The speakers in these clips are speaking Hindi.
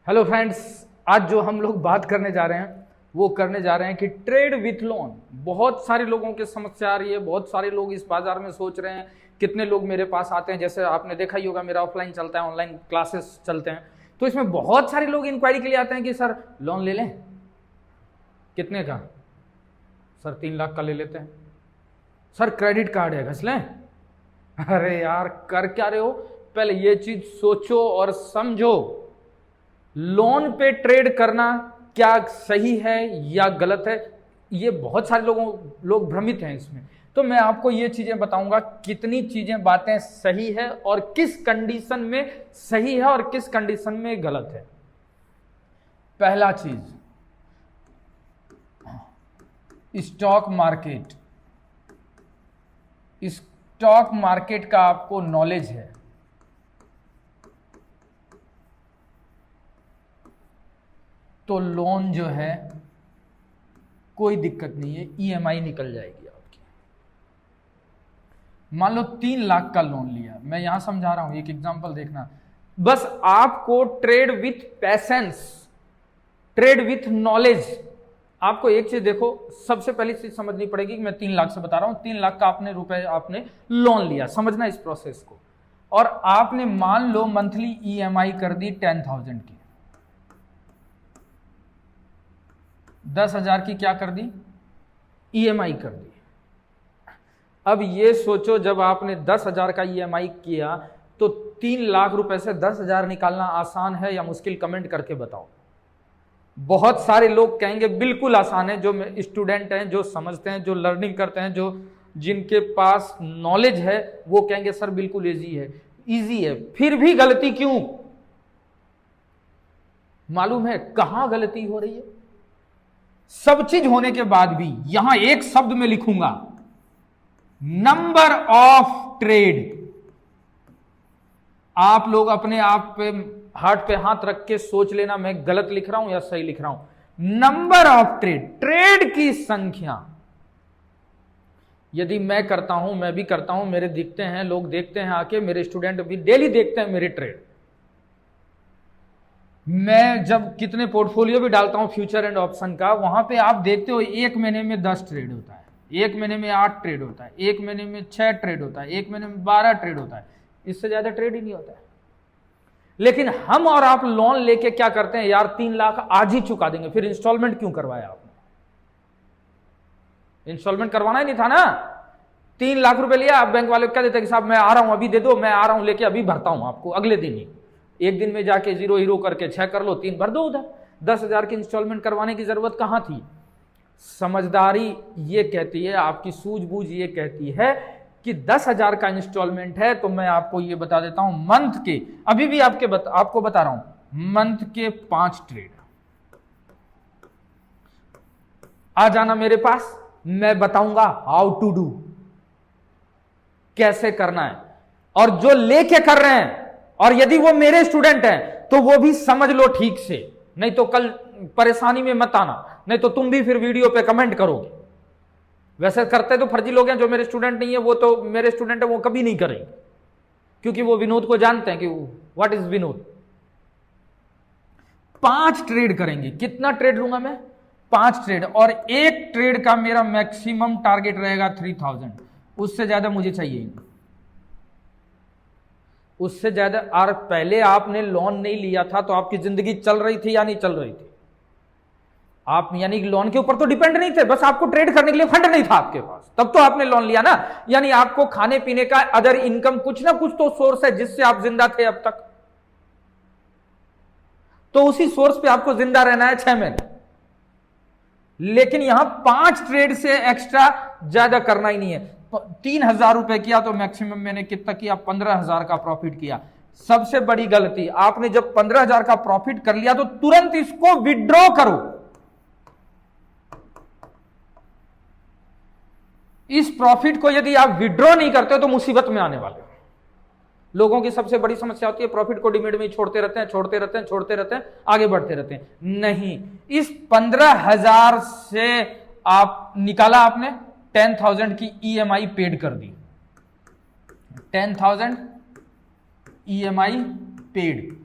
हेलो फ्रेंड्स, आज जो हम लोग बात करने जा रहे हैं वो करने जा रहे हैं कि ट्रेड विथ लोन। बहुत सारे लोगों की समस्या आ रही है। बहुत सारे लोग इस बाजार में सोच रहे हैं। कितने लोग मेरे पास आते हैं, जैसे आपने देखा ही होगा मेरा ऑफलाइन चलता है, ऑनलाइन क्लासेस चलते हैं, तो इसमें बहुत सारे लोग इंक्वायरी के लिए आते हैं कि सर लोन ले लें। कितने का? सर 3 लाख का ले लेते हैं। सर क्रेडिट कार्ड है, घस लें। अरे यार, कर क्या रहे हो? पहले ये चीज सोचो और समझो, लोन पे ट्रेड करना क्या सही है या गलत है। ये बहुत सारे लोग भ्रमित हैं इसमें। तो मैं आपको ये चीजें बताऊंगा, कितनी चीजें बातें सही है और किस कंडीशन में सही है और किस कंडीशन में गलत है। पहला चीज, स्टॉक मार्केट। स्टॉक मार्केट का आपको नॉलेज है तो लोन जो है कोई दिक्कत नहीं है, ईएमआई निकल जाएगी आपकी। मान लो 3 लाख का लोन लिया, मैं यहां समझा रहा हूं, एक एग्जांपल देखना। बस आपको trade with patience, trade with knowledge. आपको एक चीज देखो, सबसे पहली चीज समझनी पड़ेगी कि मैं 3 लाख से बता रहा हूं, 3 लाख का आपने लोन लिया, समझना इस प्रोसेस को। और आपने मान लो मंथली ईएमआई कर दी 10,000 की, 10,000 की क्या कर दी? ईएमआई कर दी। अब ये सोचो, जब आपने 10,000 का ईएमआई किया तो 3 लाख रुपए से 10,000 निकालना आसान है या मुश्किल? कमेंट करके बताओ। बहुत सारे लोग कहेंगे बिल्कुल आसान है। जो स्टूडेंट हैं, जो समझते हैं, जो लर्निंग करते हैं, जो जिनके पास नॉलेज है, वो कहेंगे सर बिल्कुल इजी है। इजी है, फिर भी गलती क्यों? मालूम है कहां गलती हो रही है? सब चीज होने के बाद भी यहां एक शब्द में लिखूंगा, नंबर ऑफ ट्रेड। आप लोग अपने आप पे हार्ट पे हाथ रख के सोच लेना, मैं गलत लिख रहा हूं या सही लिख रहा हूं। नंबर ऑफ ट्रेड, ट्रेड की संख्या। यदि मैं करता हूं, मैं भी करता हूं, मेरे दिखते हैं, लोग देखते हैं आके, मेरे स्टूडेंट भी डेली देखते हैं मेरे ट्रेड। मैं जब कितने पोर्टफोलियो भी डालता हूं फ्यूचर एंड ऑप्शन का, वहां पे आप देखते हो एक महीने में 10 ट्रेड होता है, एक महीने में 8 ट्रेड होता है, एक महीने में 6 ट्रेड होता है, एक महीने में 12 ट्रेड होता है। इससे ज्यादा ट्रेड ही नहीं होता है। लेकिन हम और आप लोन लेके क्या करते हैं, यार 3 लाख आज ही चुका देंगे, फिर इंस्टॉलमेंट क्यों करवाया आपने? इंस्टॉलमेंट करवाना ही नहीं था ना। 3 लाख रुपए लिया, आप बैंक वाले को क्या देते कि साहब मैं आ रहा हूं अभी दे दो, मैं आ रहा हूं लेके अभी भरता हूं आपको अगले दिन ही। एक दिन में जाके 0 करके 6 कर लो, 3 भर दो उधर। 10,000 की इंस्टॉलमेंट करवाने की जरूरत कहां थी? समझदारी ये कहती है, आपकी सूझबूझ ये कहती है कि 10,000 का इंस्टॉलमेंट है तो मैं आपको ये बता देता हूं, मंथ के, अभी भी आपको बता रहा हूं, मंथ के 5 ट्रेड। आ जाना मेरे पास, मैं बताऊंगा हाउ टू डू, कैसे करना है। और जो लेके कर रहे हैं, और यदि वो मेरे स्टूडेंट हैं तो वो भी समझ लो ठीक से, नहीं तो कल परेशानी में मत आना, नहीं तो तुम भी फिर वीडियो पे कमेंट करोगे। वैसे करते तो फर्जी लोग हैं, जो मेरे स्टूडेंट नहीं है वो तो मेरे स्टूडेंट है, वो कभी नहीं करेंगे, क्योंकि वो विनोद को जानते हैं कि व्हाट इज विनोद। 5 ट्रेड करेंगे। कितना ट्रेड लूंगा मैं? 5 ट्रेड। और एक ट्रेड का मेरा मैक्सिमम टारगेट रहेगा 3,000, उससे ज्यादा मुझे चाहिए नहीं, उससे ज्यादा। और पहले आपने लोन नहीं लिया था तो आपकी जिंदगी चल रही थी या नहीं चल रही थी? आप यानी लोन के ऊपर तो डिपेंड नहीं थे, बस आपको ट्रेड करने के लिए फंड नहीं था आपके पास, तब तो आपने लोन लिया ना। यानी आपको खाने पीने का अदर इनकम कुछ ना कुछ तो सोर्स है जिससे आप जिंदा थे अब तक, तो उसी सोर्स पे आपको जिंदा रहना है 6 महीने। लेकिन यहां 5 ट्रेड से एक्स्ट्रा ज्यादा करना ही नहीं है। 3,000 रुपए किया तो मैक्सिमम मैंने कितना किया? 15,000 का प्रॉफिट किया। सबसे बड़ी गलती, आपने जब 15,000 का प्रॉफिट कर लिया तो तुरंत इसको विड्रॉ करो। इस प्रॉफिट को यदि आप विड्रॉ नहीं करते हो तो मुसीबत में आने वाले हो। लोगों की सबसे बड़ी समस्या होती है प्रॉफिट को डिमेट में ही छोड़ते रहते हैं, छोड़ते रहते हैं, छोड़ते रहते हैं, आगे बढ़ते रहते हैं। नहीं, इस 15,000 से आप निकाला, आपने 10,000 की ईएमआई पेड कर दी, 10,000 ईएमआई पेड।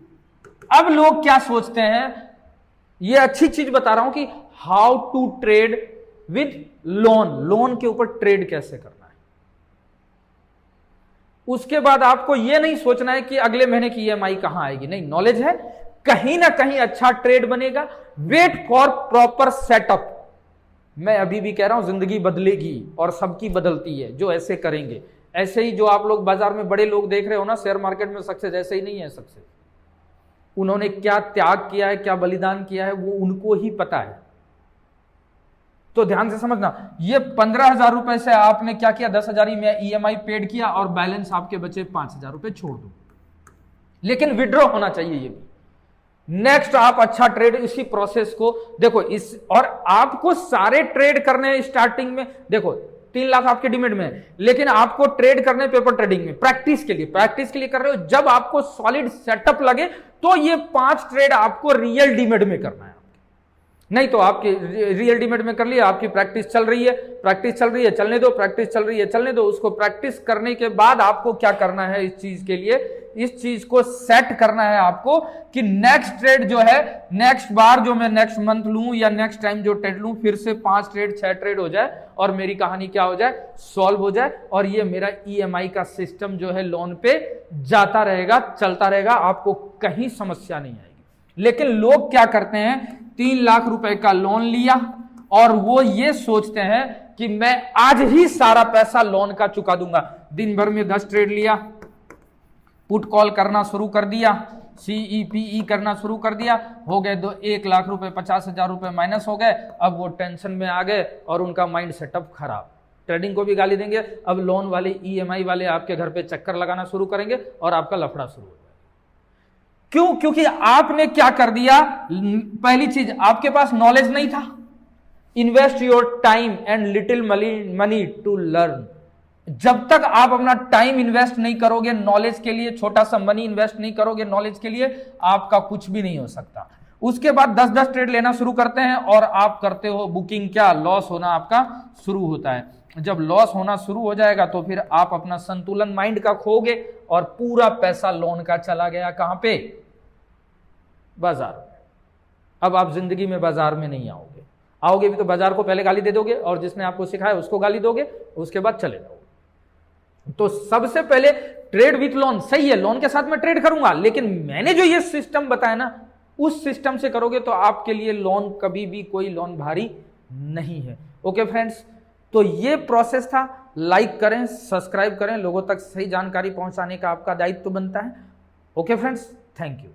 अब लोग क्या सोचते हैं, ये अच्छी चीज बता रहा हूं कि how to trade with loan, loan के ऊपर ट्रेड कैसे करना है। उसके बाद आपको यह नहीं सोचना है कि अगले महीने की ईएमआई कहां आएगी, नहीं, नॉलेज है कहीं ना कहीं अच्छा ट्रेड बनेगा। Wait for proper setup. मैं अभी भी कह रहा हूं जिंदगी बदलेगी और सबकी बदलती है जो ऐसे करेंगे। ऐसे ही जो आप लोग बाजार में बड़े लोग देख रहे हो ना, शेयर मार्केट में सक्सेस ऐसे ही नहीं है सक्सेस। उन्होंने क्या त्याग किया है, क्या बलिदान किया है, वो उनको ही पता है। तो ध्यान से समझना, ये 15,000 रुपए से आपने क्या किया, 10,000 में ईएमआई पेड किया और बैलेंस आपके बचे 5,000 रुपए, छोड़ दो। लेकिन विड्रॉ होना चाहिए ये भी। नेक्स्ट आप अच्छा ट्रेड, इसी प्रोसेस को देखो इस, और आपको सारे ट्रेड करने स्टार्टिंग में, देखो 3 लाख आपके डिमेट में है, लेकिन आपको ट्रेड करने पेपर ट्रेडिंग में प्रैक्टिस के लिए कर रहे हो। जब आपको सॉलिड सेटअप लगे तो ये 5 ट्रेड आपको रियल डिमेट में करना है। नहीं तो आपकी रियल डिमेट में कर लिया, आपकी प्रैक्टिस चल रही है, चलने दो, प्रैक्टिस चल रही है, चलने दो। उसको प्रैक्टिस करने के बाद आपको क्या करना है, इस चीज के लिए, इस चीज को सेट करना है आपको कि नेक्स्ट ट्रेड जो है, नेक्स्ट बार जो मैं नेक्स्ट मंथ लूं या नेक्स्ट टाइम जो ट्रेड लूं, फिर से 5 ट्रेड 6 ट्रेड हो जाए और मेरी कहानी क्या हो जाए, सॉल्व हो जाए, और ये मेरा ईएमआई का सिस्टम जो है लोन पे जाता रहेगा, चलता रहेगा, आपको कहीं समस्या नहीं आएगी। लेकिन लोग क्या करते हैं, 3 लाख रुपए का लोन लिया और वो ये सोचते हैं कि मैं आज ही सारा पैसा लोन का चुका दूंगा। दिन भर में 10 ट्रेड लिया, पुट कॉल करना शुरू कर दिया, सीईपीई करना शुरू कर दिया, हो गए 1 लाख रुपए, 50,000 रुपए माइनस हो गए। अब वो टेंशन में आ गए और उनका माइंड सेटअप खराब, ट्रेडिंग को भी गाली देंगे। अब लोन वाले, ईएमआई वाले आपके घर पे चक्कर लगाना शुरू करेंगे और आपका लफड़ा शुरू हो जाएगा। क्यों? क्योंकि आपने क्या कर दिया, पहली चीज, आपके पास नॉलेज नहीं था। Invest your time and little money to learn. जब तक आप अपना टाइम इन्वेस्ट नहीं करोगे नॉलेज के लिए, छोटा सा मनी इन्वेस्ट नहीं करोगे नॉलेज के लिए, आपका कुछ भी नहीं हो सकता। उसके बाद 10-10 ट्रेड लेना शुरू करते हैं और आप करते हो बुकिंग, क्या लॉस होना आपका शुरू होता है। जब लॉस होना शुरू हो जाएगा तो फिर आप अपना संतुलन माइंड का खोगे और पूरा पैसा लोन का चला गया कहां पे, बाजार में। अब आप जिंदगी में बाजार में नहीं आओगे, आओगे भी तो बाजार को पहले गाली दे दोगे और जिसने आपको सिखाया उसको गाली दोगे, उसके बाद चले जाओगे। तो सबसे पहले ट्रेड विथ लोन, सही है, लोन के साथ मैं ट्रेड करूंगा, लेकिन मैंने जो ये सिस्टम बताया ना, उस सिस्टम से करोगे तो आपके लिए लोन कभी भी कोई लोन भारी नहीं है। ओके फ्रेंड्स, तो ये प्रोसेस था। लाइक करें, सब्सक्राइब करें, लोगों तक सही जानकारी पहुंचाने का आपका दायित्व बनता है। Okay friends, thank you.